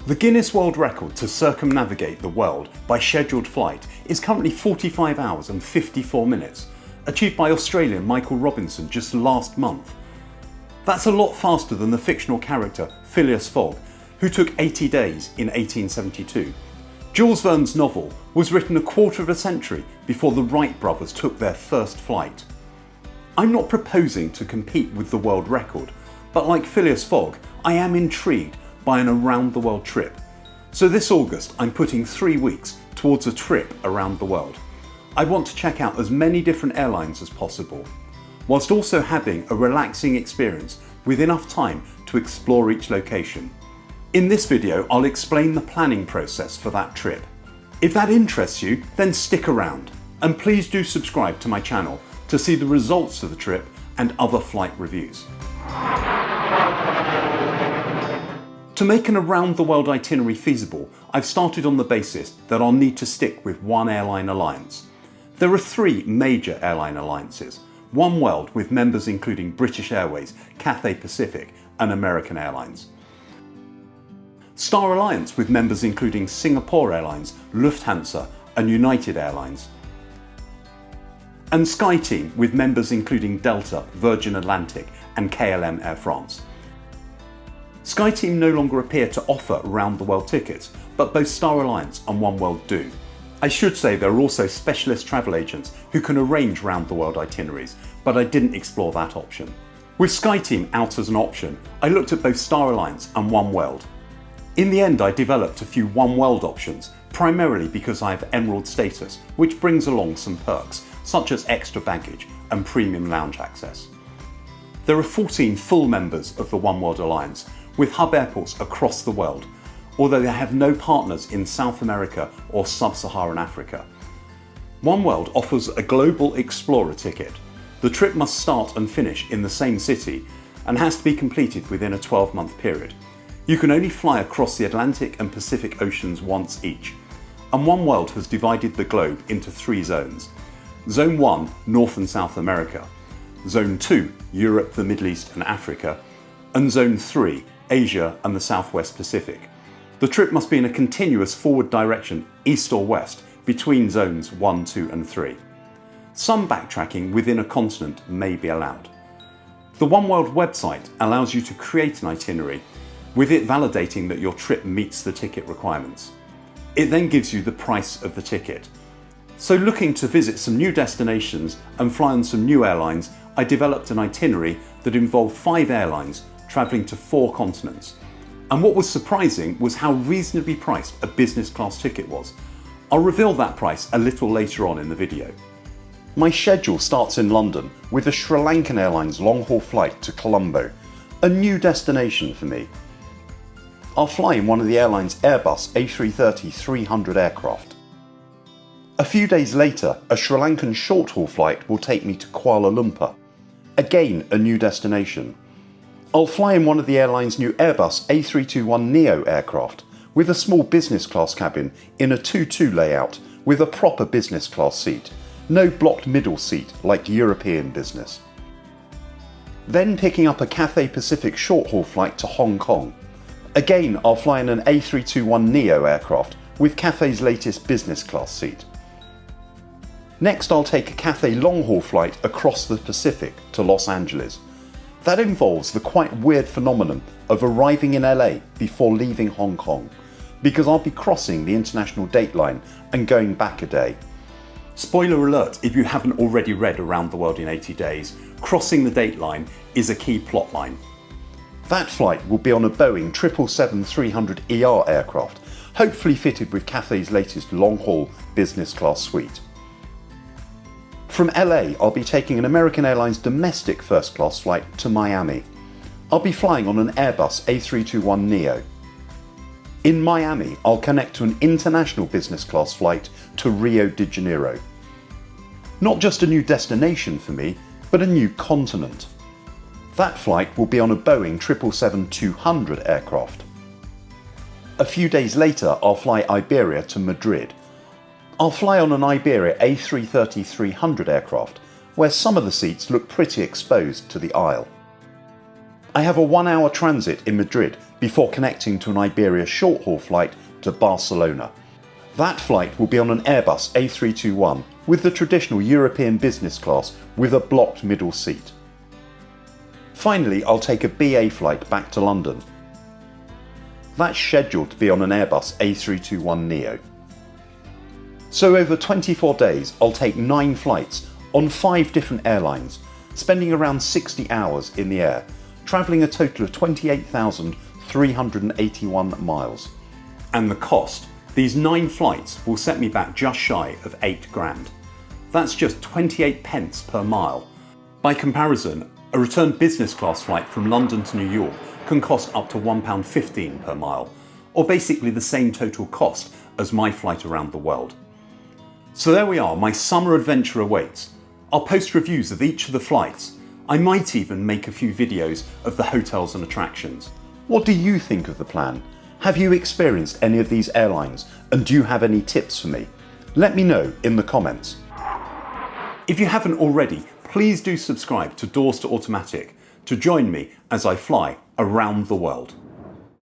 The Guinness World Record to circumnavigate the world by scheduled flight is currently 45 hours and 54 minutes, achieved by Australian Michael Robinson just last month. That's a lot faster than the fictional character Phileas Fogg, who took 80 days in 1872. Jules Verne's novel was written a quarter of a century before the Wright brothers took their first flight. I'm not proposing to compete with the world record, but like Phileas Fogg, I am intrigued by an around-the-world trip. So this August, I'm putting 3 weeks towards a trip around the world. I want to check out as many different airlines as possible, whilst also having a relaxing experience with enough time to explore each location. In this video, I'll explain the planning process for that trip. If that interests you, then stick around. And please do subscribe to my channel to see the results of the trip and other flight reviews. To make an around-the-world itinerary feasible, I've started on the basis that I'll need to stick with one airline alliance. There are 3 major airline alliances: One World with members including British Airways, Cathay Pacific and American Airlines; Star Alliance with members including Singapore Airlines, Lufthansa and United Airlines; and SkyTeam with members including Delta, Virgin Atlantic and KLM Air France. SkyTeam no longer appear to offer round-the-world tickets, but both Star Alliance and One World do. I should say there are also specialist travel agents who can arrange round-the-world itineraries, but I didn't explore that option. With SkyTeam out as an option, I looked at both Star Alliance and One World. In the end, I developed a few One World options, primarily because I have Emerald status, which brings along some perks, such as extra baggage and premium lounge access. There are 14 full members of the One World Alliance, with hub airports across the world, although they have no partners in South America or Sub-Saharan Africa. One World offers a Global Explorer ticket. The trip must start and finish in the same city and has to be completed within a 12-month period. You can only fly across the Atlantic and Pacific Oceans once each. And One World has divided the globe into 3 zones. Zone 1, North and South America. Zone 2, Europe, the Middle East and Africa. And Zone 3, Asia and the Southwest Pacific. The trip must be in a continuous forward direction, east or west, between zones 1, 2 and 3. Some backtracking within a continent may be allowed. The One World website allows you to create an itinerary, with it validating that your trip meets the ticket requirements. It then gives you the price of the ticket. So looking to visit some new destinations and fly on some new airlines, I developed an itinerary that involved 5 airlines travelling to 4 continents. And what was surprising was how reasonably priced a business class ticket was. I'll reveal that price a little later on in the video. My schedule starts in London with a Sri Lankan Airlines long-haul flight to Colombo, a new destination for me. I'll fly in one of the airline's Airbus A330-300 aircraft. A few days later, a Sri Lankan short-haul flight will take me to Kuala Lumpur, again a new destination. I'll fly in one of the airline's new Airbus A321neo aircraft with a small business class cabin in a 2-2 layout with a proper business class seat, no blocked middle seat like European business. Then picking up a Cathay Pacific short-haul flight to Hong Kong. Again, I'll fly in an A321neo aircraft with Cathay's latest business class seat. Next, I'll take a Cathay long-haul flight across the Pacific to Los Angeles. That involves the quite weird phenomenon of arriving in LA before leaving Hong Kong, because I'll be crossing the international dateline and going back a day. Spoiler alert if you haven't already read Around the World in 80 Days, crossing the dateline is a key plotline. That flight will be on a Boeing 777-300ER aircraft, hopefully fitted with Cathay's latest long-haul business class suite. From LA, I'll be taking an American Airlines domestic first class flight to Miami. I'll be flying on an Airbus A321neo. In Miami, I'll connect to an international business class flight to Rio de Janeiro. Not just a new destination for me, but a new continent. That flight will be on a Boeing 777-200 aircraft. A few days later, I'll fly Iberia to Madrid. I'll fly on an Iberia A330-300 aircraft, where some of the seats look pretty exposed to the aisle. I have a 1-hour transit in Madrid before connecting to an Iberia short-haul flight to Barcelona. That flight will be on an Airbus A321 with the traditional European business class with a blocked middle seat. Finally, I'll take a BA flight back to London. That's scheduled to be on an Airbus A321neo. So over 24 days, I'll take 9 flights on 5 different airlines, spending around 60 hours in the air, travelling a total of 28,381 miles. And the cost? These 9 flights will set me back just shy of 8 grand. That's just 28 pence per mile. By comparison, a return business class flight from London to New York can cost up to £1.15 per mile, or basically the same total cost as my flight around the world. So there we are, my summer adventure awaits. I'll post reviews of each of the flights. I might even make a few videos of the hotels and attractions. What do you think of the plan? Have you experienced any of these airlines, and do you have any tips for me? Let me know in the comments. If you haven't already, please do subscribe to Doors to Automatic to join me as I fly around the world.